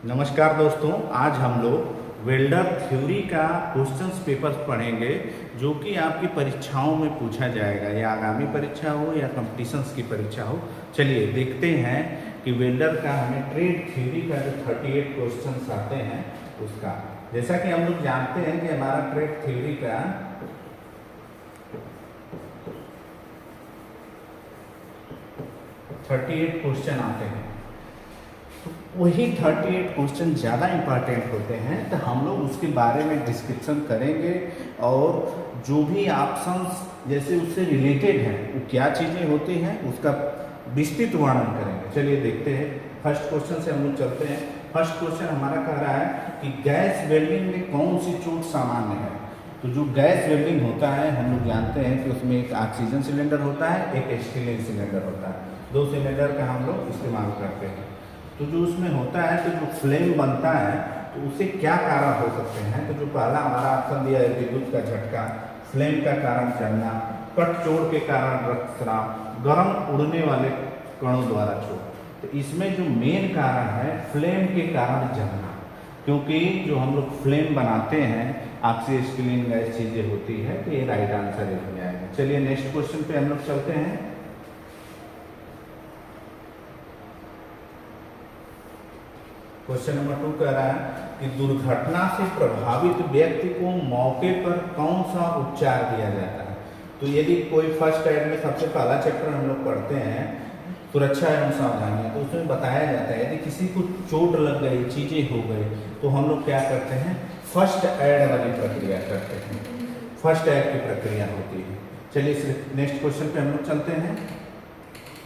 नमस्कार दोस्तों, आज हम लोग वेल्डर थ्योरी का क्वेश्चंस पेपर्स पढ़ेंगे जो कि आपकी परीक्षाओं में पूछा जाएगा, या आगामी परीक्षा हो या कंपटीशंस की परीक्षा हो। चलिए देखते हैं कि वेल्डर का हमें ट्रेड थ्योरी का जो 38 क्वेश्चंस आते हैं उसका, जैसा कि हम लोग जानते हैं कि हमारा ट्रेड थ्योरी का 38 क्वेश्चन आते हैं, तो वही 38 क्वेश्चन ज़्यादा इम्पॉर्टेंट होते हैं, तो हम लोग उसके बारे में डिस्क्रिप्शन करेंगे और जो भी ऑप्शंस जैसे उससे रिलेटेड हैं वो क्या चीज़ें होती हैं उसका विस्तृत वर्णन करेंगे। चलिए देखते हैं, फर्स्ट क्वेश्चन से हम लोग चलते हैं। फर्स्ट क्वेश्चन हमारा कह रहा है कि गैस वेल्डिंग में कौन सी चोट सामान्य है। तो जो गैस वेल्डिंग होता है हम लोग जानते हैं कि उसमें एक ऑक्सीजन सिलेंडर होता है, एक स्टीलिन सिलेंडर होता है, 2 सिलेंडर का हम लोग इस्तेमाल करते हैं। तो जो उसमें होता है तो जो फ्लेम बनता है तो उसे क्या कारण हो सकते हैं। तो जो पहला हमारा ऑप्शन दिया है विद्युत का झटका, फ्लेम का कारण जलना, कट चोट के कारण रक्तस्राव, गर्म उड़ने वाले कणों द्वारा चोट। तो इसमें जो मेन कारण है फ्लेम के कारण जलना, क्योंकि जो हम लोग फ्लेम बनाते हैं ऑक्सीस्टिलीन गैस चीज़ें होती है, तो ये राइट आंसर हो जाएगा। चलिए नेक्स्ट क्वेश्चन पे हम लोग चलते हैं। क्वेश्चन नंबर 2 कह रहा है कि दुर्घटना से प्रभावित व्यक्ति को मौके पर कौन सा उपचार दिया जाता है। तो यदि कोई फर्स्ट एड में सबसे पहला चैप्टर हम लोग पढ़ते हैं सुरक्षा एवं सावधानियां, तो उसमें बताया जाता है यदि किसी को चोट लग गई, चीजें हो गई, तो हम लोग क्या करते हैं, फर्स्ट एड वाली प्रक्रिया करते हैं, फर्स्ट एड की प्रक्रिया होती है। चलिए नेक्स्ट क्वेश्चन पे हम लोग चलते हैं।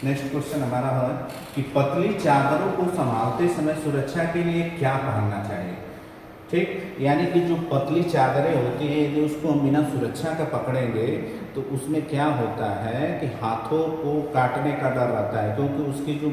नेक्स्ट क्वेश्चन हमारा है कि पतली चादरों को संभालते समय सुरक्षा के लिए क्या पहनना चाहिए। ठीक, यानी कि जो पतली चादरें होती हैं यदि उसको हम बिना सुरक्षा का पकड़ेंगे तो उसमें क्या होता है कि हाथों को काटने का डर रहता है, क्योंकि उसके जो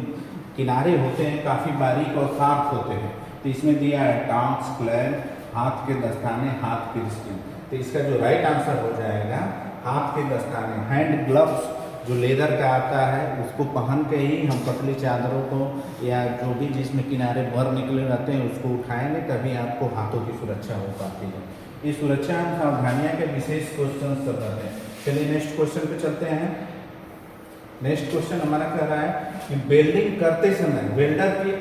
किनारे होते हैं काफ़ी बारीक और साफ होते हैं। तो इसमें दिया है टांग्स, क्लैंप, हाथ के दस्ताने, हाथ की स्किन। तो इसका जो राइट आंसर हो जाएगा हाथ के दस्ताने, हैंड ग्लव्स जो लेदर का आता है उसको पहन के ही हम पतली चादरों को या जो भी जिसमें किनारे भर निकले रहते हैं उसको उठाएंगे, तभी आपको हाथों की सुरक्षा हो पाती है। ये सुरक्षा एवं सावधानियां के विशेष क्वेश्चन सब रहते हैं। चलिए नेक्स्ट क्वेश्चन पे चलते हैं। नेक्स्ट क्वेश्चन हमारा कह रहा है कि वेल्डिंग करते समय वेल्डर की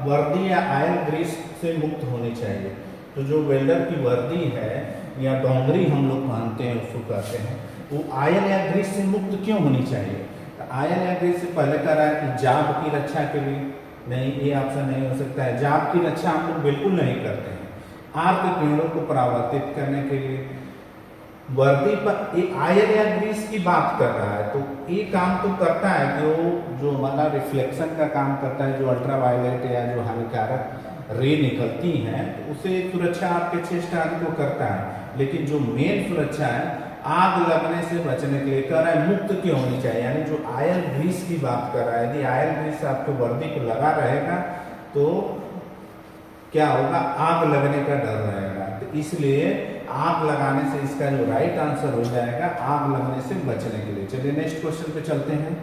वर्दी या आयल ग्रीस से मुक्त होनी चाहिए। तो जो वेल्डर की वर्दी है या डोंगरी हम लोग पहनते हैं उसको कहते हैं, वो आयल या ग्रीस से मुक्त क्यों होनी चाहिए। तो आयल या ग्रीस से पहले कह रहा है कि जाब की रक्षा के लिए, नहीं ये ऑप्शन नहीं हो सकता है। जाब की रक्षा हम लोग बिल्कुल नहीं करते हैं। आग के किरणों को परावर्तित करने के लिए वर्दी पर ये आयल या ग्रीस की बात कर रहा है, तो ये काम तो करता है जो हमारा रिफ्लेक्शन का काम करता है, जो अल्ट्रावायलेट या जो हानिकारक रे निकलती हैं तो उसे सुरक्षा आपके चेस्ट आदि को करता है। लेकिन जो मेन सुरक्षा है आग लगने से बचने के लिए कह रहा है मुक्त क्यों होनी चाहिए, यानी जो आयल ग्रीस की बात कर रहा है। यदि आयल ग्रीस आपके वर्दी को लगा रहेगा तो क्या होगा, आग लगने का डर रहेगा। तो इसलिए आग लगाने से इसका जो राइट आंसर हो जाएगा आग लगने से बचने के लिए। चलिए नेक्स्ट क्वेश्चन पे चलते हैं।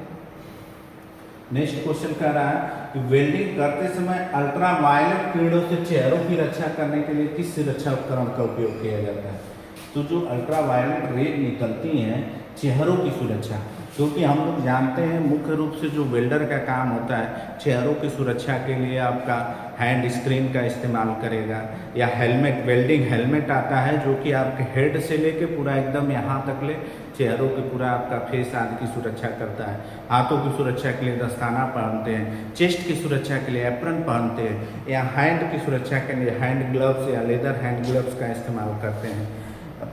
नेक्स्ट क्वेश्चन कह रहा है कि वेल्डिंग करते समय अल्ट्रावायलेट किरणों से चेहरों की रक्षा करने के लिए किस रक्षा उपकरण का उपयोग किया जाता है। तो जो अल्ट्रावायलेट रे निकलती हैं चेहरों की सुरक्षा, क्योंकि हम लोग जानते हैं मुख्य रूप से जो वेल्डर का काम होता है चेहरों की सुरक्षा के लिए आपका हैंड स्क्रीन का इस्तेमाल करेगा, या हेलमेट, वेल्डिंग हेलमेट आता है जो कि आपके हेड से लेके पूरा एकदम यहाँ तक ले चेहरों की पूरा आपका फेस आदि की सुरक्षा करता है। हाथों की सुरक्षा के लिए दस्ताना पहनते हैं, चेस्ट की सुरक्षा के लिए एप्रन पहनते हैं, या हैंड की सुरक्षा के लिए हैंड ग्लव्स या लेदर हैंड ग्लव्स का इस्तेमाल करते हैं।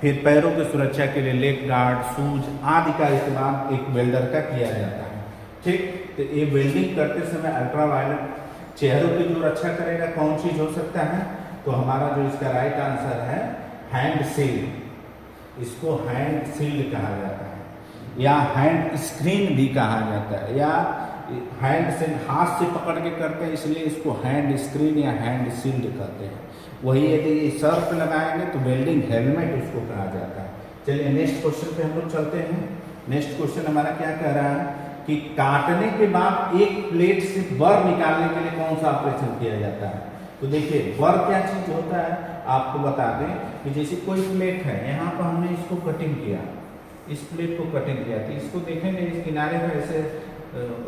फिर पैरों की सुरक्षा के लिए लेग गार्ड, शूज आदि का इस्तेमाल एक वेल्डर का किया जाता है। ठीक, तो ये वेल्डिंग करते समय अल्ट्रावायलेट चेहरों की जो रक्षा करेगा कौन चीज हो सकता है, तो हमारा जो इसका राइट आंसर है हैंड शील्ड। इसको हैंड शील्ड कहा जाता है या हैंड स्क्रीन भी कहा जाता है, या हैंड से हाथ से पकड़ के करते हैं इसलिए इसको हैंड स्क्रीन या हैंड शील्ड कहते हैं। वही यदि सर पे लगाएंगे तो वेल्डिंग हेलमेट उसको कहा जाता है। चलिए नेक्स्ट क्वेश्चन पे हम लोग चलते हैं। नेक्स्ट क्वेश्चन हमारा क्या कह रहा है कि काटने के बाद एक प्लेट से बर निकालने के लिए कौन सा ऑपरेशन किया जाता है। तो देखिए बर क्या चीज होता है, आपको बता दें कि जैसे कोई प्लेट है, यहाँ पर हमने इसको कटिंग किया, इस प्लेट को कटिंग किया, तो इसको देखेंगे इस किनारे पर ऐसे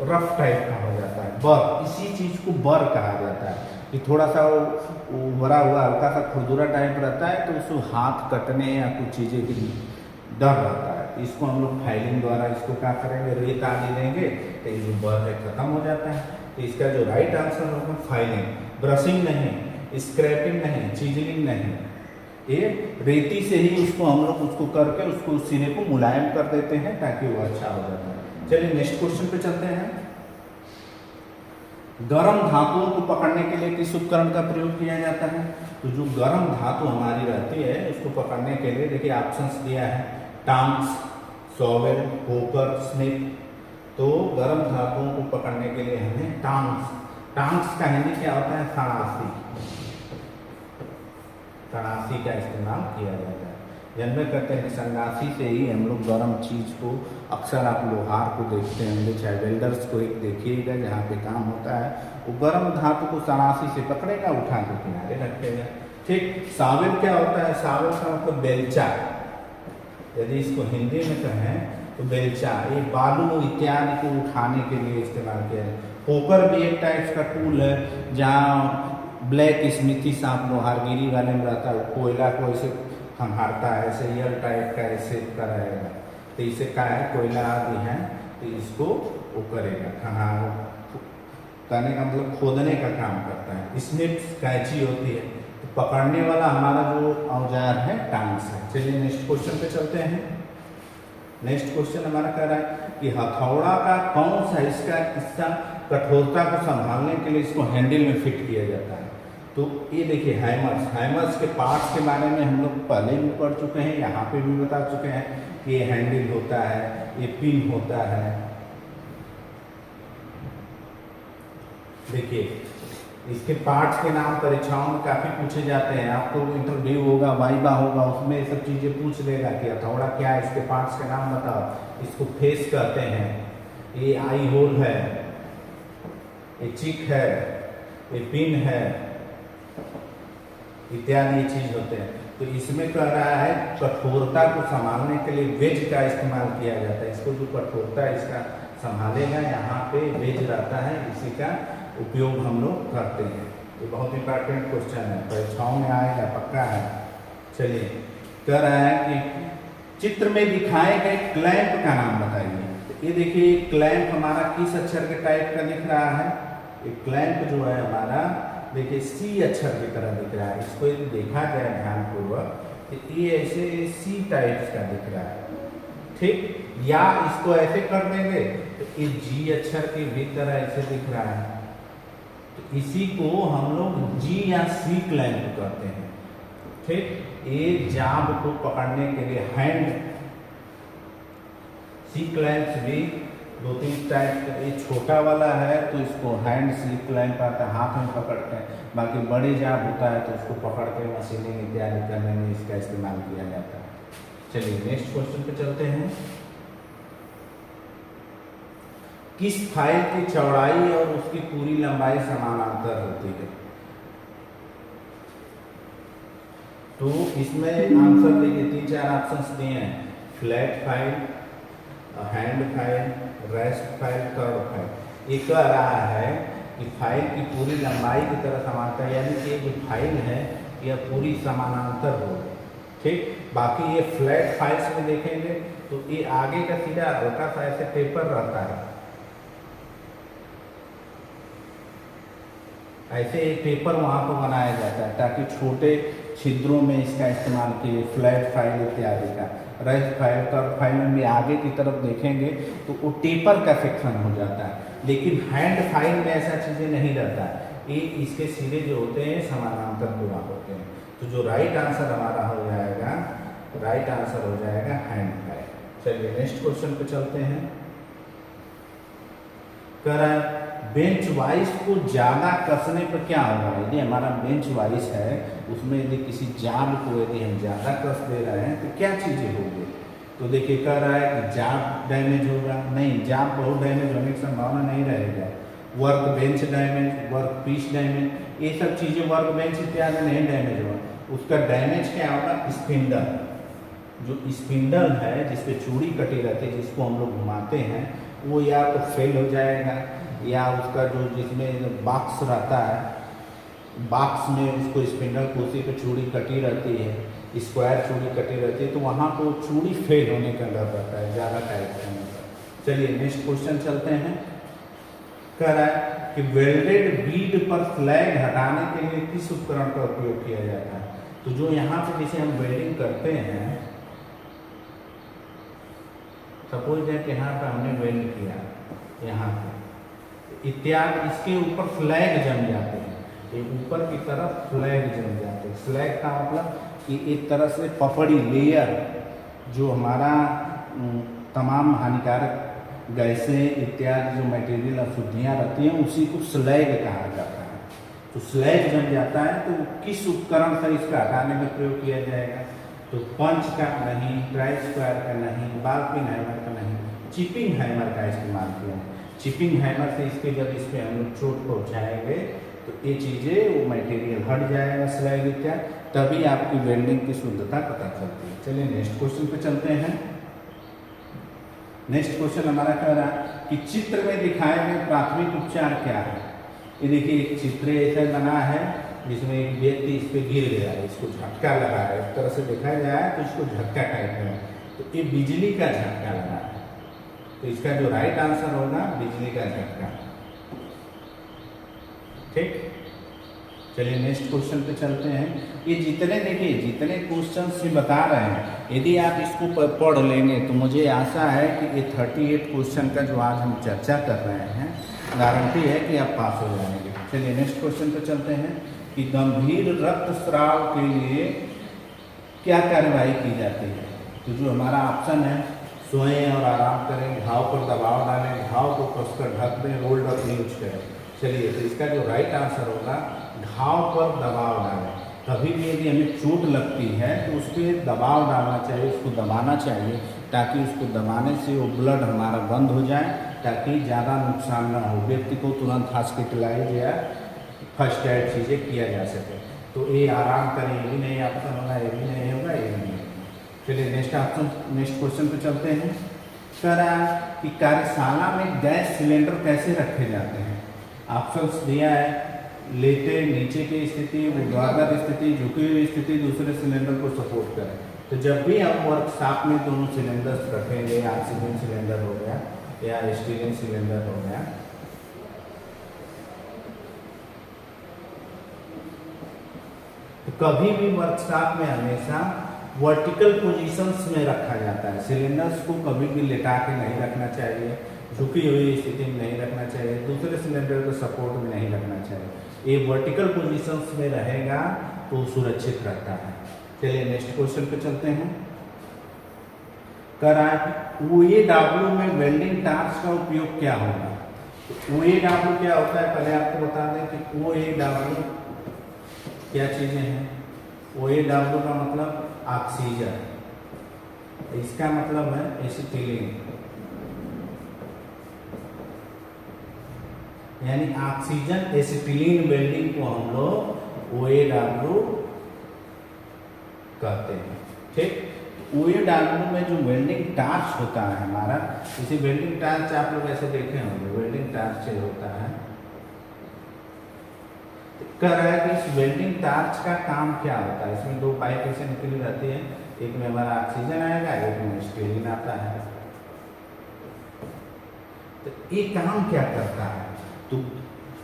रफ टाइप का हो जाता है, बर, इसी चीज को बर कहा जाता है। कि थोड़ा सा वो भरा हुआ हल्का सा खुरदुरा टाइप रहता है, तो उसको हाथ कटने या कुछ चीज़ें की डर रहता है। इसको हम लोग फाइलिंग द्वारा इसको क्या करेंगे, रेत आदि देंगे तो ये जो बर है खत्म हो जाता है। तो इसका जो राइट आंसर होगा फाइलिंग, ब्रशिंग नहीं, स्क्रैपिंग नहीं, चिजलिंग नहीं, ये रेती से ही उसको हम लोग उसको करके उसको सिरे को मुलायम कर देते हैं ताकि वो अच्छा हो जाता है। चलिए नेक्स्ट क्वेश्चन पे चलते हैं। गर्म धातुओं को पकड़ने के लिए किस उपकरण का प्रयोग किया जाता है? तो जो गर्म धातु हमारी रहती है उसको पकड़ने के लिए देखिए ऑप्शंस दिया है, टांग्स, शॉवेल, पोकर, स्निप। तो गर्म धातुओं को पकड़ने के लिए हमें टांग्स का हिंदी क्या होता है? तड़ासी का इस्तेमाल किया जाता है। जन्मे करते हैं संगासी से ही हम लोग गर्म चीज़ को, अक्सर आप लोहार को देखते होंगे, चाहे वेल्डर्स को एक देखिएगा जहाँ पे काम होता है, वो गर्म धातु को सनासी से पकड़ेगा, उठा के किनारे रखेगा। ठीक, साविल क्या होता है? साविल का मतलब बेलचा, यदि इसको हिंदी में कहें तो बेलचा, ये बालू इत्यादि को उठाने के लिए इस्तेमाल किया है। पोकर भी एक टाइप का टूल है, जहाँ ब्लैक स्मिथी सांप लोहारगिरी वाले में रहता है, कोयला को ऐसे खंगारता है, ऐसे यल टाइप का ऐसे कराएगा, तो इसे क्या है, कोयला आदि है, तो इसको वो करेगा, करने का मतलब खोदने का काम करता है। स्निप्स कैंची होती है, तो पकड़ने वाला हमारा जो औजार है टांग्स है। चलिए नेक्स्ट क्वेश्चन पे चलते हैं। नेक्स्ट क्वेश्चन हमारा कह रहा है कि हथौड़ा का कौन सा इसका हिस्सा कठोरता को संभालने के लिए इसको हैंडल में फिट किया जाता है? तो ये देखिए हैमर्स के पार्ट्स के बारे में हम लोग पहले भी पढ़ चुके हैं, यहाँ पे भी बता चुके हैं कि ये हैंडल होता है, ये पिन होता है। देखिए इसके पार्ट्स के नाम परीक्षाओं में काफ़ी पूछे जाते हैं, आपको इंटरव्यू होगा, वाइवा होगा, उसमें ये सब चीज़ें पूछ लेगा कि हथौड़ा क्या है, इसके पार्ट्स के नाम बताओ। इसको फेस कहते हैं, ये आई होल है, ये चिक है, ये पिन है, इत्यादि ये चीज होते हैं। तो इसमें कह रहा है कठोरता को संभालने के लिए वेज का इस्तेमाल किया जाता है। इसको जो कठोरता है इसका संभालेगा, यहाँ पे वेज रहता है, इसी का उपयोग हम लोग करते हैं। ये बहुत इंपॉर्टेंट क्वेश्चन है, परीक्षाओं में आएगा, पक्का है। चलिए कह रहा है कि चित्र में दिखाए गए क्लैंप का नाम बताइए। तो ये देखिए क्लैंप हमारा किस अक्षर के टाइप का दिख रहा है? ये क्लैंप जो है हमारा देखिए सी अक्षर की तरह दिख रहा है। इसको यदि देखा जाए ध्यानपूर्वक तो ये ऐसे सी टाइप्स का दिख रहा है, ठीक। या इसको ऐसे कर देंगे तो ये जी अक्षर की भी तरह ऐसे दिख रहा है, तो इसी को हम लोग जी या सी क्लैंप कहते हैं, ठीक। ये जाब को पकड़ने के लिए हैंड सी क्लैंप्स भी दो तीन टाइप का, ये छोटा वाला है तो इसको हैंड सी क्लैंप आता है, हाथ में पकड़ते हैं। बाकी बड़ी जाब होता है तो उसको पकड़ के मशीनिंग इत्यादि करने में इसका इस्तेमाल किया जाता है। चलिए नेक्स्ट क्वेश्चन पे चलते हैं। किस फाइल की चौड़ाई और उसकी पूरी लंबाई समानांतर होती है? तो इसमें आंसर देखिए 3-4 ऑप्शंस दिए हैं, flat file, hand file, rest file, curve file. ये कह रहा है कि फाइल की पूरी लंबाई की तरह समानांतर, यानी कि जो फाइल है यह पूरी समानांतर हो, ठीक। बाकी ये फ्लैट फाइल्स में देखेंगे तो ये आगे का सीधा हल्का सा ऐसे टेपर रहता है, ऐसे एक पेपर वहाँ पर बनाया जाता है ताकि छोटे छिद्रों में इसका इस्तेमाल किए, फ्लैट फाइल इत्यादि का। रेस्ट फाइल, कर्व फाइल में भी आगे की तरफ देखेंगे तो वो टेपर का सेक्शन हो जाता है, लेकिन हैंड फाइल में ऐसा चीज़ें नहीं रहता है, ये इसके सिरे जो होते हैं समानांतर पूरा होते हैं। तो जो राइट आंसर हमारा हो जाएगा, राइट आंसर हो जाएगा हैंड फाइल। चलिए नेक्स्ट क्वेश्चन पे चलते हैं। कह रहा है बेंच वाइस को ज़्यादा कसने पर क्या होगा? यदि हमारा बेंच वाइस है उसमें यदि किसी जाब को यदि हम ज़्यादा कस दे रहे हैं तो क्या चीज़ें होंगी? तो देखिए कह रहा है कि जाब डैमेज होगा, नहीं, जाब बहुत डैमेज होने की संभावना नहीं रहेगा। Work bench damage, work piece damage, ये सब चीज़ें वर्क बेंच इत्यादि नहीं डैमेज हुआ, उसका डैमेज क्या होगा, स्पिंडल, जो स्पिंडल है जिसपे चूड़ी कटी रहती है, जिसको हम लोग घुमाते हैं, वो या तो फेल हो जाएगा, या उसका जो जिसमें बॉक्स रहता है, बॉक्स में उसको स्पिंडल को उसी पे चूड़ी कटी रहती है, स्क्वायर चूड़ी कटी रहती है, तो वहाँ को चूड़ी फेल होने का डर रहता है ज़्यादा टाइट करने का। चलिए नेक्स्ट क्वेश्चन चलते हैं। कह रहा है कि वेल्डेड बीड पर फ्लैग हटाने के लिए किस उपकरण का उपयोग किया जाता है। तो जो यहाँ पे जैसे हम वेल्डिंग करते हैं, सपोज है कि यहाँ पे हमने वेल्ड किया, यहाँ पे इत्यादि, इसके ऊपर फ्लैग जम जाते हैं, ये ऊपर की तरफ फ्लैग जम जाते हैं। फ्लैग का मतलब कि एक तरह से पपड़ी लेयर, जो हमारा तमाम हानिकारक गैसें इत्यादि जो मटेरियल अशुद्धियाँ रहती हैं, उसी को स्लैग कहा जाता है। तो स्लैग जम जाता है, तो किस उपकरण से इसका हटाने में प्रयोग किया जाएगा। तो पंच का नहीं, ट्राई स्क्वायर का नहीं, बाल पिन हैमर का नहीं, चिपिंग हैमर का इस्तेमाल किया है। चिपिंग हैमर से इसके जब इस पर हम लोग चोट पहुँचाएंगे तो ये चीज़ें, वो मटेरियल हट जाएगा स्लैग इत्यादि, तभी आपकी वेल्डिंग की शुद्धता पता चलती है। चलिए नेक्स्ट क्वेश्चन पे चलते हैं। नेक्स्ट क्वेश्चन हमारा कह रहा है कि चित्र में दिखाए गए प्राथमिक उपचार क्या है। ये देखिए एक चित्र ऐसा बना है जिसमें एक व्यक्ति इस पे गिर गया है, इसको झटका लगा है, एक तरह से देखा जाए तो इसको झटका टाइप है, तो ये बिजली का झटका लगा है, तो इसका जो राइट आंसर होगा बिजली का झटका। ठीक, चलिए नेक्स्ट क्वेश्चन पे चलते हैं। ये जितने देखिए जितने क्वेश्चंस ये बता रहे हैं, यदि आप इसको पढ़ लेंगे तो मुझे आशा है कि ये 38 क्वेश्चन का जो आज हम चर्चा कर रहे हैं, गारंटी है कि आप पास हो जाएंगे। चलिए नेक्स्ट क्वेश्चन पे चलते हैं कि गंभीर रक्तस्राव के लिए क्या कार्रवाई की जाती है। तो जो हमारा ऑप्शन है, सोएं और आराम करें, घाव पर दबाव डालें, घाव को कसकर ढक दें, रोल्ड अप यूज करें। चलिए तो इसका जो राइट आंसर होगा घाव पर दबाव डालें। कभी भी यदि हमें चोट लगती है तो उस पर दबाव डालना चाहिए, उसको दबाना चाहिए, ताकि उसको दबाने से वो ब्लड हमारा बंद हो जाए, ताकि ज़्यादा नुकसान ना हो, व्यक्ति को तुरंत हॉस्पिटलाइज या फर्स्ट एड चीज़ें किया जा सके। तो ये आराम करें, ये भी नहीं ऑप्शन होगा, ये भी नहीं होगा, ये भी नहीं। चलिए नेक्स्ट ऑप्शन, नेक्स्ट क्वेश्चन पे चलते हैं। कह रहा है कि कार्यशाला में गैस सिलेंडर कैसे रखे जाते हैं। ऑप्शंस दिया है, लेटे नीचे की स्थिति, ऊर्ध्वाधर स्थिति, झुकी हुई स्थिति, दूसरे सिलेंडर को सपोर्ट करें। तो जब भी हम वर्कशॉप में दोनों सिलेंडर्स रखेंगे, ऑक्सीजन सिलेंडर हो गया या स्टीलिंग सिलेंडर हो गया, तो कभी भी वर्कशॉप में हमेशा वर्टिकल पोजीशंस में रखा जाता है। सिलेंडर्स को कभी भी लेटा के नहीं रखना चाहिए, झुकी हुई स्थिति में नहीं रखना चाहिए, दूसरे सिलेंडर को सपोर्ट में नहीं रखना चाहिए। ये वर्टिकल पोजीशंस में रहेगा तो सुरक्षित रहता है। चलिए नेक्स्ट क्वेश्चन पे चलते हैं। कह रहा है OAW में वेल्डिंग टार्च का उपयोग क्या होगा। OAW क्या होता है, पहले आपको बता दें कि OAW क्या चीजें हैं। OAW का मतलब ऑक्सीजन, इसका मतलब है एसिटिलीन, यानी ऑक्सीजन एसिटिलीन वेल्डिंग को हम लोग OAW कहते हैं। ठीक, OAW में जो वेल्डिंग टार्च होता है हमारा, इसी वेल्डिंग टार्च आप लोग ऐसे देखे होंगे, वेल्डिंग टार्च होता है। कह रहा है कि इस वेल्डिंग टार्च का काम क्या होता है। इसमें दो पाइप ऐसे निकली रहती है, एक में हमारा ऑक्सीजन आएगा, एक में स्टीलिन आता है। तो ये काम क्या करता है, तो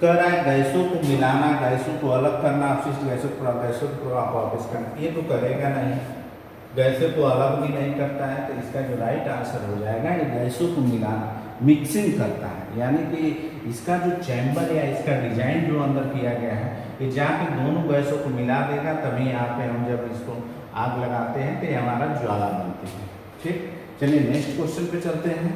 कह रहा है गैसों को मिलाना, गैसों को अलग करना, अपशिष्ट गैसों को वापस करना, ये तो करेगा नहीं, गैसों को अलग भी नहीं करता है। तो इसका जो राइट आंसर हो जाएगा, ये गैसों को मिलाना, मिक्सिंग करता है, यानी कि इसका जो चैम्बर या इसका डिजाइन जो अंदर किया गया है, ये जाके दोनों गैसों को मिला देगा, तभी यहाँ पे हम जब इसको आग लगाते हैं तो ये हमारा ज्वाला बनती है। ठीक, चलिए नेक्स्ट क्वेश्चन पे चलते हैं।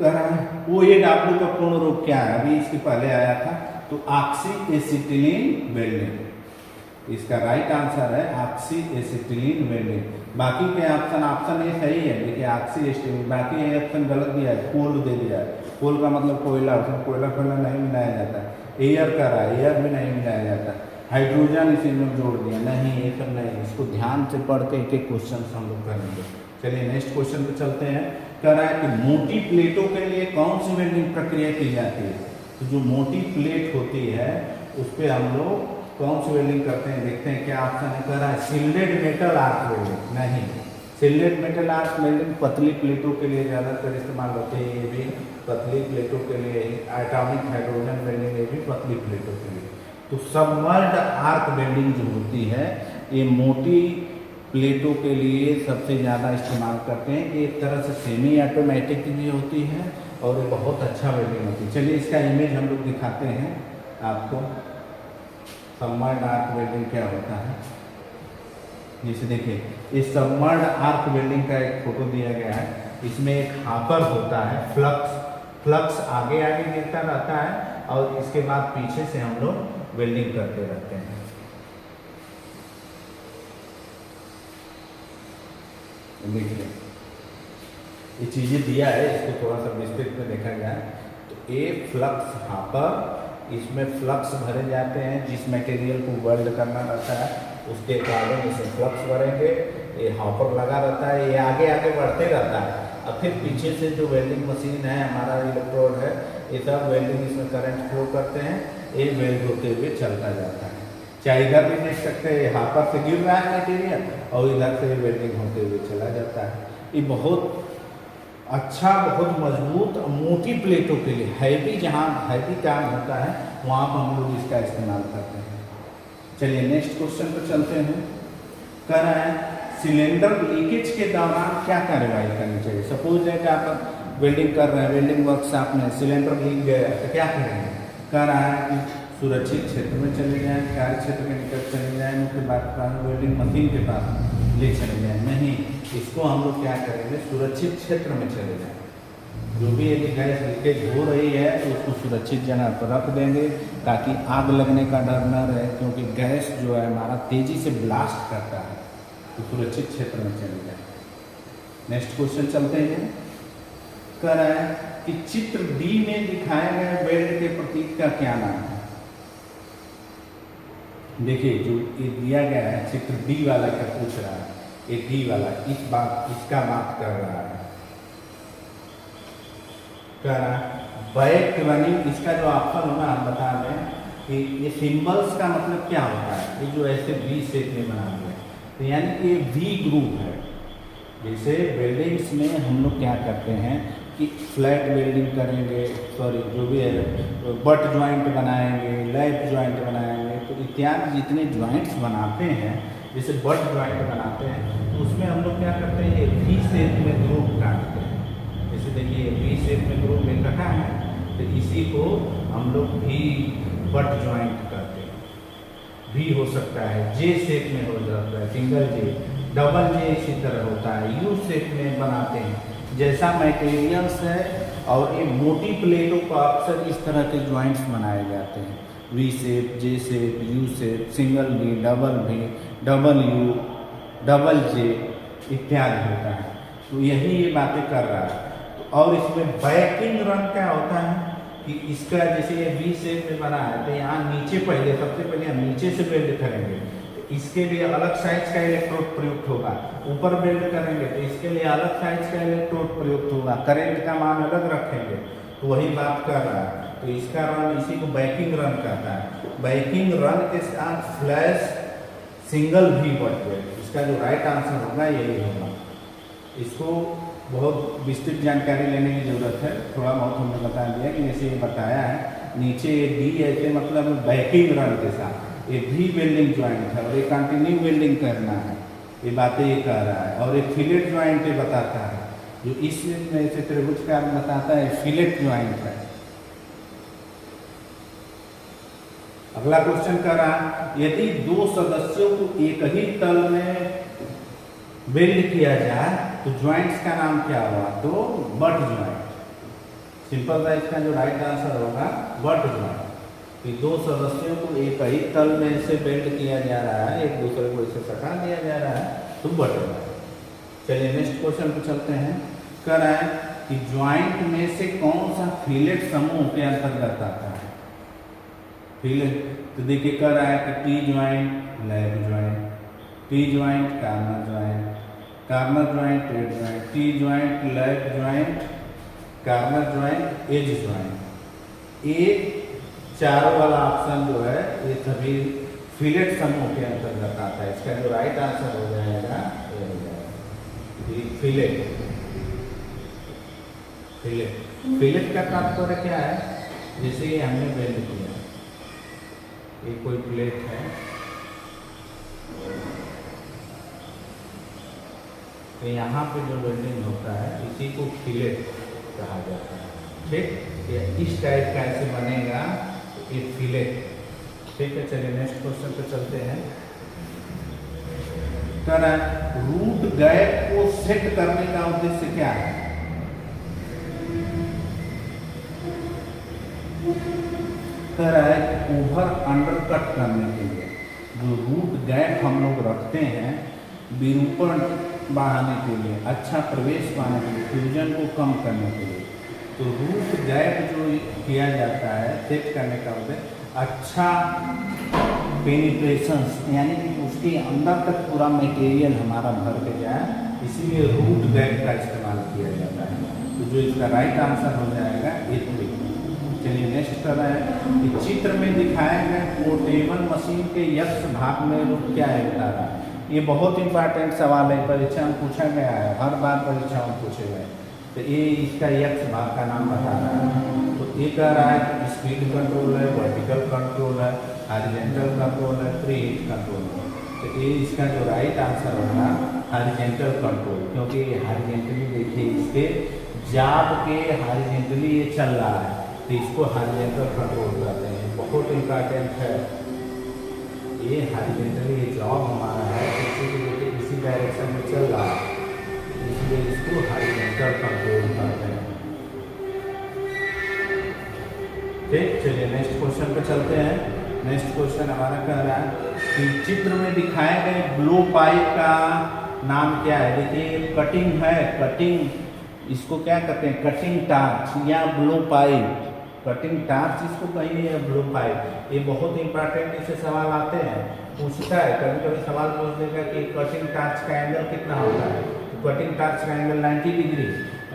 कह रहा है OAW का पूर्ण रूप क्या है, अभी इसके पहले आया था, तो ऑक्सी एसिटिलीन वेल्डिंग। इसका राइट आंसर है ऑक्सी एसिटिलीन वेल्डिंग। बाकी के ऑप्शन ये सही है, देखिए ऑक्सी एसिटिलीन, बाकी ये ऑप्शन गलत दिया है, कोल दे दिया है। कोल का मतलब कोयला, उसमें कोयला नहीं मिलाया जाता है। एयर का रहा है, एयर भी नहीं मिलाया जाता। हाइड्रोजन इसी में जोड़ दिया, नहीं ये सब नहीं। इसको ध्यान से पढ़ के एक एक क्वेश्चन हम लोग करेंगे। चलिए नेक्स्ट क्वेश्चन पे चलते हैं। कह रहा है कि मोटी प्लेटों के लिए कौन सी वेल्डिंग प्रक्रिया की जाती है। तो जो मोटी प्लेट होती है उस पर हम लोग कौन सी वेल्डिंग करते हैं, देखते हैं क्या ऑप्शन है। कह रहा है शिल्डेड मेटल आर्क वेल्डिंग, नहीं। शिल्डेड मेटल आर्क वेल्डिंग पतली प्लेटों के लिए ज़्यादातर इस्तेमाल होते हैं, ये भी पतली प्लेटों के लिए। एटॉमिक हाइड्रोजन वेल्डिंग ये भी पतली प्लेटों के लिए। तो सबमर्ज्ड आर्क वेल्डिंग जो होती है ये मोटी प्लेटों के लिए सबसे ज़्यादा इस्तेमाल करते हैं। ये एक तरह से सेमी ऑटोमेटिक भी होती है और ये बहुत अच्छा वेल्डिंग होती है। चलिए इसका इमेज हम लोग दिखाते हैं आपको। सबमर्ज्ड आर्क वेल्डिंग क्या होता है, जैसे देखिए इस सबमर्ज्ड आर्क वेल्डिंग का एक फोटो दिया गया है। इसमें एक हापर होता है, फ्लक्स आगे आगे गिरता रहता है और इसके बाद पीछे से हम लोग वेल्डिंग करते रहते हैं। देखिए ये चीज़ें दिया है, इसको थोड़ा सा विस्तृत में देखा जाए तो ये फ्लक्स हापर, इसमें फ्लक्स भरे जाते हैं। जिस मटेरियल को वेल्ड करना रहता है उसके कारण इसे फ्लक्स भरेंगे। ये हॉपर लगा रहता है, ये आगे आगे बढ़ते रहता है और फिर पीछे से जो वेल्डिंग मशीन है, हमारा इलेक्ट्रोड है, ये सब वेल्डिंग इसमें करंट फ्लो करते हैं, ये वेल्ड होते हुए चलता जाता है। चाहे इधर भी देख सकते हैं, हापर से गिर रहा है मटेरियल और इधर से वेल्डिंग होते हुए चला जाता है। ये बहुत अच्छा, बहुत मजबूत मोटी प्लेटों के लिए, हैवी जहाँ हैवी काम होता है वहाँ पर हम लोग इसका इस्तेमाल करते हैं। चलिए नेक्स्ट क्वेश्चन पर चलते हैं। कह रहा है सिलेंडर लीकेज के दौरान क्या कार्रवाई करनी चाहिए। सपोज है कि आप वेल्डिंग कर रहे हैं, वेल्डिंग वर्कशॉप में सिलेंडर लीक गया तो क्या करेंगे। कह रहा है कि सुरक्षित क्षेत्र में चले जाएँ, कार्य क्षेत्र के निकट चले जाएँ, उसके बाद वेल्डिंग मशीन के पास ले चले जाएँ। नहीं, इसको हम लोग क्या करेंगे, सुरक्षित क्षेत्र में चले जाएँ। जो भी यदि गैस लीकेज हो रही है तो उसको सुरक्षित जगह पर रख देंगे ताकि आग लगने का डर न रहे, क्योंकि गैस जो है हमारा तेज़ी से ब्लास्ट करता है। तो सुरक्षित क्षेत्र में चले जाएँ। नेक्स्ट क्वेश्चन चलते हैं। कह रहा है कि चित्र डी में दिखाए गए वेल्ड के प्रतीक का क्या नाम है। देखिए जो ये दिया गया है चित्र डी वाला क्या पूछ रहा है, ये डी वाला इसका बात कर रहा है। कह रहा है बैक रनिंग, इसका जो ऑप्शन होगा हम बता दें कि ये सिंबल्स का मतलब क्या होता है। ये जो ऐसे वी शेप में बना हुआ है तो यानी कि ये वी ग्रुप है। जैसे वेल्डिंग्स में हम लोग क्या करते हैं कि फ्लैट वेल्डिंग करेंगे, सॉरी जो भी है बट ज्वाइंट बनाएंगे, लैप ज्वाइंट बनाएंगे, तो इत्यादि जितने ज्वाइंट्स बनाते हैं, जैसे बट ज्वाइंट बनाते हैं तो उसमें हम लोग क्या करते हैं, वी शेप में ग्रुप काटते हैं। जैसे देखिए वी शेप में ग्रुप मिल रखा है तो इसी को हम लोग भी बट ज्वाइंट करते हैं। भी हो सकता है जे शेप में हो जाता है, सिंगल जे, डबल जे इसी तरह होता है, यू शेप में बनाते हैं। जैसा मटेरियल्स है और ये मोटी प्लेटों पर अक्सर इस तरह के ज्वाइंट्स बनाए जाते हैं। V shape, J shape, U shape, single V, double U, double J इत्यादि होता है। तो यही ये बातें कर रहा है। तो और इसमें बैकिंग रन क्या होता है कि इसका जैसे ये वी शेप में बना है तो यहाँ नीचे पहले सबसे पहले हम नीचे से वेल्ड करेंगे, तो इसके लिए अलग साइज का इलेक्ट्रोड प्रयुक्त होगा। ऊपर वेल्ड करेंगे तो इसके लिए अलग साइज का इलेक्ट्रोड प्रयुक्त होगा, करंट का मान अलग रखेंगे। तो वही बात कर रहा है। तो इसका रन, इसी को बैकिंग रन कहता है। बैकिंग रन के साथ फ्लैश सिंगल भी बट वेल्ड, इसका जो राइट आंसर होगा यही होगा। इसको बहुत विस्तृत जानकारी लेने की ज़रूरत है, थोड़ा बहुत हमने बता दिया कि जैसे ये बताया है नीचे डी ऐसे मतलब बैकिंग रन के साथ ये भी वेल्डिंग ज्वाइंट है और ये कंटिन्यू वेल्डिंग करना है, ये बातें ये कह रहा है। और ये फिलेट ज्वाइंट ये बताता है, जो इस में से त्रिभुज का बताता है फिलेट ज्वाइंट है। अगला क्वेश्चन कर रहा है यदि दो सदस्यों को एक ही तल में वेल्ड किया जाए तो ज्वाइंट्स का नाम क्या होगा, तो बट ज्वाइंट। सिंपल था, इसका जो राइट आंसर होगा बट ज्वाइंट। कि दो सदस्यों को एक ही तल में से वेल्ड किया जा रहा है, एक दूसरे को इसे सटा दिया जा रहा है, तो बट ज्वाइंट। चलिए नेक्स्ट क्वेश्चन पे चलते हैं। कह रहा है कि ज्वाइंट में से कौन सा फिलेट समूह के अंतर्गत आता है। फिलेट तो देखिए कर रहा है कि T joint lap joint, T joint corner joint, corner joint edge joint, T joint lap joint, corner joint edge joint. ये चारों वाला ऑप्शन जो है ये सभी फिलेट समूह के अंतर्गत आता है। इसका जो राइट आंसर हो जाएगा ये हो जाएगा फिलेट। फिलेट फिलेट का तात्पर्य क्या है, जैसे ये हमने वेल्ड किया, ये कोई प्लेट है, तो यहाँ पे जो वेल्डिंग होता है इसी को फिलेट कहा जाता है। ठीक, ये इस टाइप का ऐसे बनेगा ये फिलेट। ठीक है, चलिए नेक्स्ट क्वेश्चन पे चलते हैं। रूट गैप को सेट करने का उद्देश्य क्या है। कह रहा है कि ओवर अंडर कट करने के लिए जो रूट गैप हम लोग रखते हैं विरूपण बढ़ाने के लिए, अच्छा प्रवेश पाने के लिए, फ्यूजन को कम करने के लिए, तो रूट गैप जो किया जाता है सेट करने का उद्देश्य अच्छा पेनिट्रेशन, यानी कि उसके अंदर तक पूरा मटेरियल हमारा भर के जाए, इसीलिए रूट गैप का इस्तेमाल किया जाता है। तो जो इसका राइट आंसर हो जाएगा ये। चलिए नेक्स्ट कर रहे हैं कि चित्र में दिखाए गए पोर्टेबल मशीन के यक्ष भाग में रूप क्या है बता रहा है। ये बहुत इंपॉर्टेंट सवाल है, परीक्षा में पूछा गया है, हर बार परीक्षा में पूछे गए। तो ये इसका यक्ष भाग का नाम बता रहा है। तो ये कह रहा है कि स्पीड कंट्रोल है, वर्टिकल कंट्रोल है, हॉरिजॉन्टल कंट्रोल है, प्री हीट कंट्रोल है। तो ये इसका जो राइट आंसर होगा हॉरिजॉन्टल कंट्रोल, क्योंकि हॉरिजॉन्टली देखिए इसके जाब के हॉरिजॉन्टली ये चल रहा है, तो इसको हॉरिजॉन्टल कंट्रोल कहते हैं। बहुत इम्पॉर्टेंट है ये हॉरिजॉन्टली, ये जॉब हमारा है इसी डायरेक्शन में चल रहा है, इसलिए इसको हॉरिजॉन्टल कंट्रोल कहते हैं। ठीक, चलिए नेक्स्ट क्वेश्चन पे चलते हैं। नेक्स्ट क्वेश्चन हमारा कह रहा है कि चित्र में दिखाए गए ब्लो पाइप का नाम क्या है। देखिए कटिंग है, कटिंग इसको क्या कहते हैं, कटिंग टार्च या ब्लो पाइप। कटिंग टार्च इसको कहिए या ब्लो पाइप। ये बहुत इंपॉर्टेंट इससे सवाल आते हैं, पूछता है कभी कभी सवाल पूछ देगा कि कटिंग टार्च का एंगल कितना होता है। तो कटिंग टार्च का एंगल 90 डिग्री।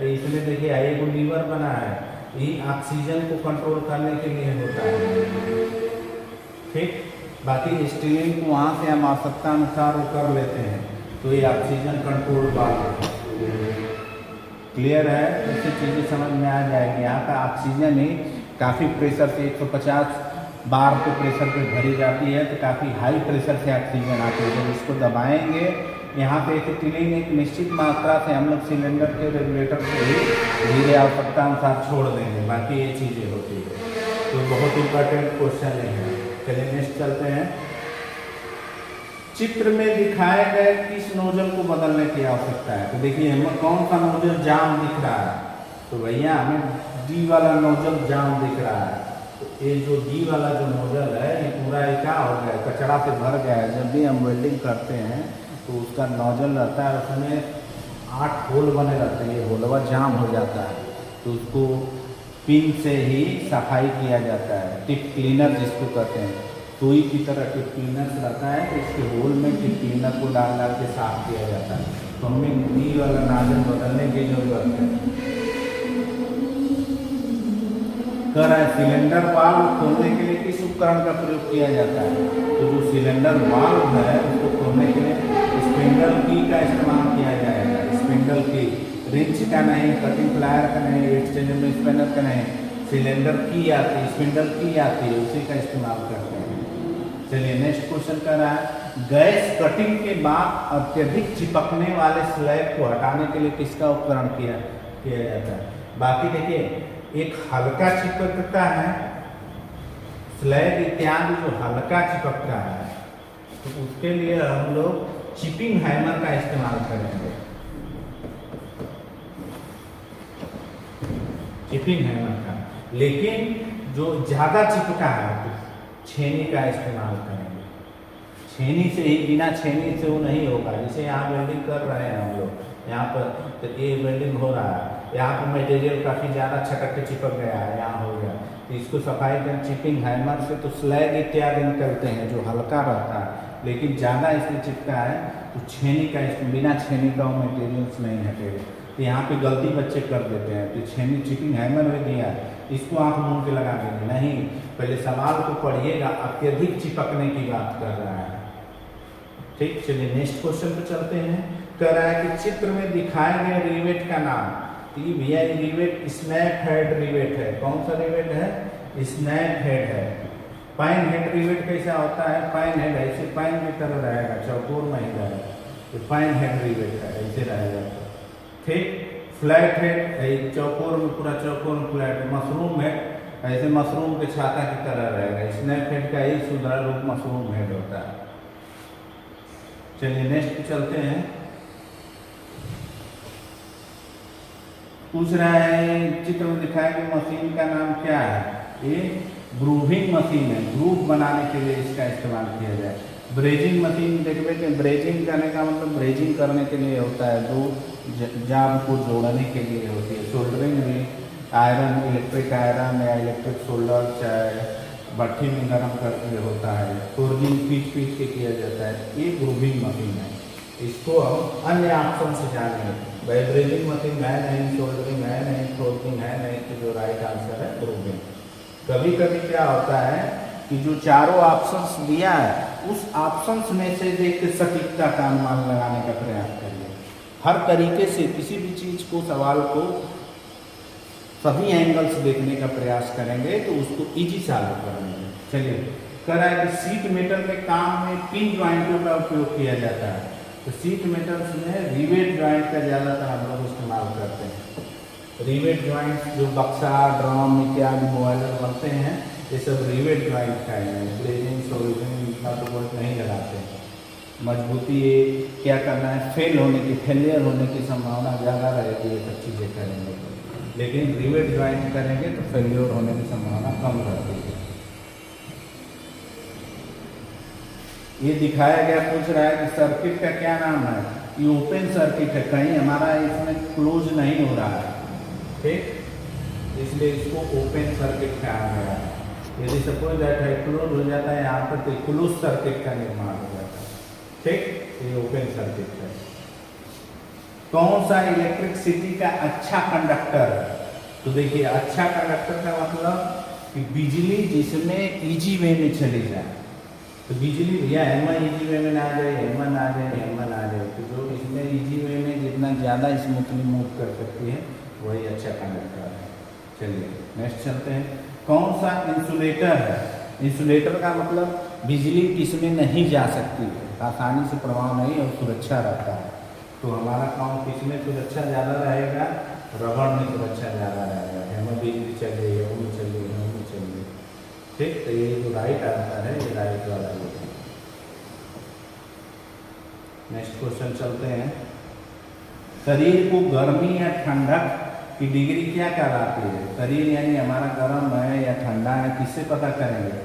इसमें देखिए एक लीवर बना है, ये ऑक्सीजन को कंट्रोल करने के लिए होता है। ठीक, बाकी स्टीलिंग को वहाँ से हम आवश्यकता अनुसार कर लेते हैं, तो ये ऑक्सीजन कंट्रोल वाल्व। क्लियर है, ऐसी चीज़ें समझ में आ जाएगी। यहाँ का ऑक्सीजन ही काफ़ी प्रेशर से 150 बार के प्रेशर पे भरी जाती है, तो काफ़ी हाई प्रेशर से ऑक्सीजन आती है। जब इसको दबाएंगे यहाँ पे एथिलीन एक निश्चित मात्रा से हम लोग सिलेंडर के रेगुलेटर से ही धीरे आवश्यकता अनुसार छोड़ देंगे, बाकी ये चीज़ें होती है। तो बहुत इंपॉर्टेंट क्वेश्चन है। चलिए नेक्स्ट चलते हैं। चित्र में दिखाए गए किस नोजल को बदलने की आवश्यकता है। तो देखिए हमें कौन सा नोजल जाम दिख रहा है, तो भैया हमें डी वाला नोजल जाम दिख रहा है। तो ये जो डी वाला जो नोजल है ये पूरा क्या हो गया, कचरा से भर गया है। जब भी हम वेल्डिंग करते हैं तो उसका नोजल रहता है, उसमें 8 होल बने रहते हैं, ये होलवा जाम हो जाता है, तो उसको पिन से ही सफाई किया जाता है। टिप क्लीनर जिसको कहते हैं, सुई की तरह टिप क्लीनर रहता है, तो इसके होल में टिप क्लीनर को डाल डाल के साफ किया जाता है। तो हमें डी वाला नोजल बदलने की जरूरत है। कह रहा है सिलेंडर वाल्व खोलने के लिए किस उपकरण का प्रयोग किया जाता है। तो जो सिलेंडर वाल्व है उसको खोलने के लिए स्पिंडल की का इस्तेमाल किया जाएगा। स्पिंडल की, रिंच का नहीं, कटिंग प्लायर का नहीं, एक्सटेंडर स्पिनर का नहीं, सिलेंडर की आती है, स्पिंडल की आती है, उसी का इस्तेमाल करते हैं। चलिए नेक्स्ट क्वेश्चन कर रहा है गैस कटिंग के बाद अत्यधिक चिपकने वाले स्लैब को हटाने के लिए किसका उपकरण किया जाता है। बाकी देखिए एक हल्का चिपकता है स्लैब इत्यादि, जो हल्का चिपकता है तो उसके लिए हम लोग चिपिंग हैमर का इस्तेमाल करेंगे। चिपिंग हैमर का, लेकिन जो ज़्यादा चिपका है तो छेनी का इस्तेमाल करेंगे। छेनी से ही, बिना छेनी से वो नहीं होगा। जैसे यहाँ वेल्डिंग कर रहे हैं हम लोग, यहाँ पर तो ये वेल्डिंग हो रहा है, यहाँ पर मटेरियल काफ़ी ज़्यादा छटक के चिपक गया है, यहाँ हो गया, तो इसको सफाई कर चिपिंग हैमर से तो स्लैग इत्यादि निकलते हैं जो हल्का रहता है, लेकिन ज़्यादा इसमें चिपका है तो छेनी का, इसमें बिना छेनी का वो मटेरियल्स नहीं हटेगा। तो यहाँ पे गलती बच्चे कर देते हैं, तो छेनी चिपिंग हैमर में दिया है, इसको आप मुंह के लगा देंगे नहीं, पहले सवाल को पढ़िएगा, अत्यधिक चिपकने की बात कर रहा है। ठीक, चलिए नेक्स्ट क्वेश्चन पे चलते हैं। कह रहा है कि चित्र में दिखाए गए रिवेट का नाम, तो ये भैया रिवेट स्नैप हेड रिवेट है। कौन सा रिवेट है? स्नैप हेड है। पाइन हेड रिवेट कैसा होता है? पाइन हेड ऐसे पाइन की तरह रहेगा, चौकोर में ही रहेगा, तो पाइन हेड रिवेट है, ऐसे रहेगा। ठीक, फ्लैट हेड चौकोर में, पूरा चौकोर में फ्लैट। मशरूम हेड ऐसे मशरूम के छाता की तरह रहेगा। स्नैप हेड का ही सुधार रूप मशरूम हेड होता है। चलिए नेक्स्ट चलते हैं। पूछ रहा है चित्र में दिखाया कि मशीन का नाम क्या है? ये ग्रूविंग मशीन है, ग्रूव बनाने के लिए इसका इस्तेमाल किया जाए। ब्रेजिंग मशीन देखते हैं, ब्रेजिंग करने का मतलब ब्रेजिंग करने के लिए होता है, दो जाम को जोड़ने के लिए होती है। सोल्डरिंग भी आयरन, इलेक्ट्रिक आयरन या इलेक्ट्रिक सोल्डर चाहे भट्ठी में गर्म करके होता है। फोर्जिंग पीच के किया जाता है। ये ग्रूविंग मशीन है, इसको हम अन्य ऑप्शन से जानेंगे। ब्रेजिंग मशीन है नहीं, सोल्डरिंग है नहीं, फोर्जिंग है नहीं, तो जो राइट आंसर है ग्रूविंग। कभी कभी क्या होता है कि जो चारों ऑप्शंस दिया है उस ऑप्शंस में से देख के सटीकता का अनुमान लगाने का प्रयास करिए। हर तरीके से किसी भी चीज़ को, सवाल को सभी एंगल्स देखने का प्रयास करेंगे तो उसको इजी सॉल्व करेंगे। चलिए, कह रहा है कि सीट मेटल के काम में पिन ज्वाइंटों का उपयोग किया जाता है, तो सीट मेटल्स में रिवेट ज्वाइंट का ज़्यादातर हम लोग इस्तेमाल करते हैं। रिवेट ज्वाइंट जो बक्सा, ड्रम इत्यादि बॉयलर बनते हैं, ये सब रिवेट ज्वाइंट का है। ब्रेजिंग सोल्डरिंग इतना तो बोल्ट नहीं लगाते हैं। मजबूती ये क्या करना है, फेलियर होने की संभावना ज़्यादा रहेगी, ये सब चीज़ें करेंगे, लेकिन रिवेट ज्वाइंट करेंगे तो फेलियर होने की संभावना कम रहती है। ये दिखाया गया, पूछ रहा है कि सर्किट का क्या नाम है? ये ओपन सर्किट है, कहीं हमारा इसमें क्लोज नहीं हो रहा है। ठीक, इसलिए इसको ओपन सर्किट कहा गया है। यदि सपोज दैट है क्लोज हो जाता है यहाँ पर, तो क्लोज सर्किट का निर्माण हो जाता है। ठीक, ये ओपन सर्किट है। कौन सा इलेक्ट्रिसिटी का अच्छा कंडक्टर है? तो देखिए, अच्छा कंडक्टर का मतलब कि बिजली जिसमें इजी वे में चली जाए, तो बिजली भैया एम इजी वे में ना आ जाए, एम आ जाए, एम आ जाए, तो जो इसमें इजी वे में जितना ज़्यादा स्मूथली मूव कर सकती है वही अच्छा कंडक्टर है। चलिए नेक्स्ट चलते हैं। कौन सा इंसुलेटर है? इंसुलेटर का मतलब बिजली इसमें नहीं जा सकती, आसानी से प्रभाव नहीं और सुरक्षा रहता है। तो हमारा काम किसमें सुरक्षा ज़्यादा रहेगा? रबड़ में सुरक्षा ज़्यादा रहेगा। हमें बिजली चाहिए, वो चाहिए, वो चाहिए। ठीक, तो ये जो राइट आंसर है ये राइट वाला है। नेक्स्ट क्वेश्चन चलते हैं। शरीर को गर्मी या ठंडक की डिग्री क्या कहलाती है? शरीर यानी हमारा गर्म है या ठंडा है, किससे पता करेंगे?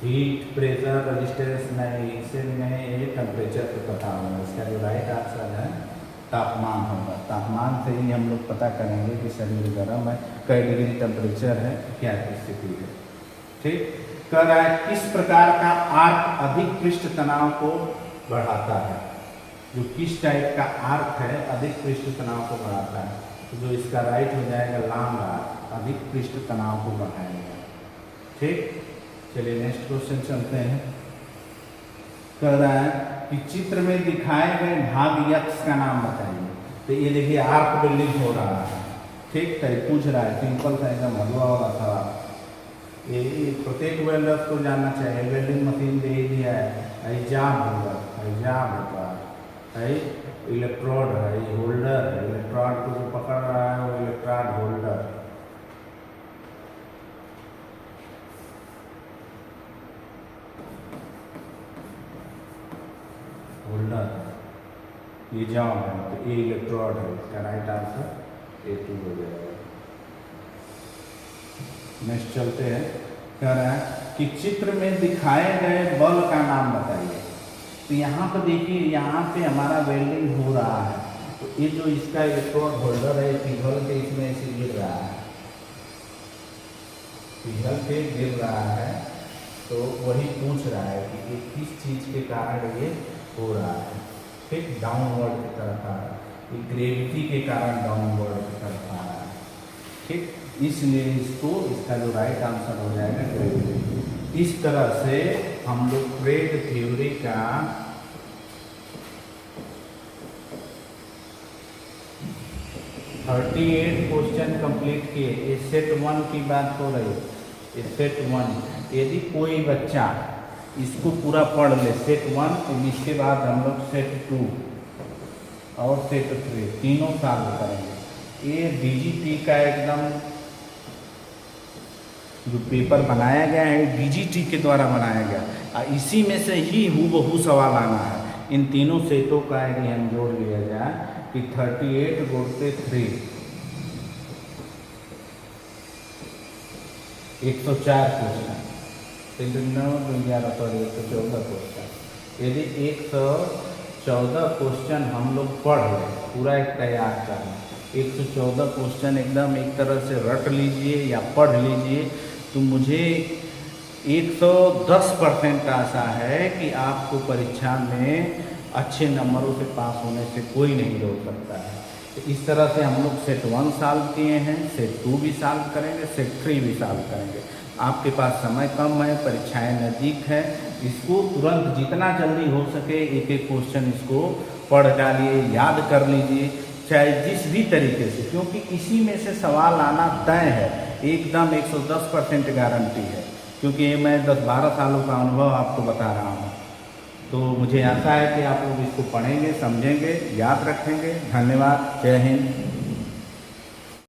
हीट, प्रेशर, रेजिस्टेंस नहीं, इससे भी नहीं, ये टेम्परेचर पे पता होगा। इसका जो राइट आंसर है तापमान होगा। तापमान से ही हम लोग पता करेंगे कि शरीर गर्म है, कई डिग्री टेम्परेचर है, क्या स्थिति है। ठीक, कह रहा है किस प्रकार का आर्क अधिक पृष्ठ तनाव को बढ़ाता है? जो किस टाइप का आर्क है अधिक पृष्ठ तनाव को बढ़ाता है? तो जो इसका राइट हो जाएगा लॉन्ग आर्क, अधिक पृष्ठ तनाव को बढ़ाएगा। ठीक, चलिए नेक्स्ट क्वेश्चन चलते हैं। कह रहा है कि चित्र में दिखाए गए भाग यक्ष का नाम बताइए। तो ये देखिए आर्क बिल्डिंग हो रहा है। ठीक, तो पूछ रहा है, सिंपल सा एकदम हलवा वाला सवाल। ये प्रत्येक वेल्डर को जानना चाहिए। वेल्डिंग मशीन दे दिया है, जाम होगा, जाम होगा, इलेक्ट्रोड है, होल्डर है, इलेक्ट्रोड को जो पकड़ रहा है वो इलेक्ट्रोड होल्डर। ये जाम है, तो ये इलेक्ट्रोड है, इसका राइट आंसर A2 हो जाएगा। नेक्स्ट चलते हैं। कह रहा है कि चित्र में दिखाए गए बल का नाम बताइए। तो यहाँ पर देखिए, यहाँ पे हमारा वेल्डिंग हो रहा है, तो ये जो इसका इलेक्ट्रोड होल्डर है पिघल के इसमें ऐसे गिर रहा है, पिघल के गिर रहा है। तो वही पूछ रहा है कि ये किस चीज़ के कारण ये हो रहा है। ठीक, डाउनवर्ड की तरफ आ रहा है, ये ग्रेविटी के कारण डाउनवर्ड की तरफ आ रहा है। ठीक, इसलिए इसका जो राइट आंसर हो जाएगा ग्रेविटी। इस तरह से हम लोग ट्रेड थ्योरी का 38 क्वेश्चन कंप्लीट किए। ये सेट 1 की बात हो रही है, ये सेट 1। यदि कोई बच्चा इसको पूरा पढ़ ले सेट 1, तो इसके बाद हम लोग सेट 2 और सेट 3 तीनों सॉल्व करेंगे। ये डीजीटी का एकदम जो पेपर बनाया गया है डीजीटी के द्वारा बनाया गया, इसी में से ही हूबहू सवाल आना है। इन तीनों सेटों का यदि हम जोड़ लिया जाए कि 38 गुण से 3 104 क्वेश्चन, 114 क्वेश्चन। यदि 114 क्वेश्चन हम लोग पढ़ लें, पूरा एक तैयार कर लें, 114 क्वेश्चन एकदम एक तरह से रट लीजिए या पढ़ लीजिए, तो मुझे 110% आशा है कि आपको परीक्षा में अच्छे नंबरों से पास होने से कोई नहीं रोक सकता है। तो इस तरह से हम लोग सेट 1 सॉल्व किए हैं, सेट 2 भी सॉल्व करेंगे, सेट 3 भी सॉल्व करेंगे। आपके पास समय कम है, परीक्षाएं नज़दीक है, इसको तुरंत जितना जल्दी हो सके एक एक क्वेश्चन इसको पढ़ डालिए, याद कर लीजिए, चाहे जिस भी तरीके से, क्योंकि इसी में से सवाल आना तय है, एकदम 110% गारंटी है। क्योंकि ये मैं 10-12 सालों का अनुभव आपको बता रहा हूँ। तो मुझे आशा है कि आप लोग इसको पढ़ेंगे, समझेंगे, याद रखेंगे। धन्यवाद। जय हिंद।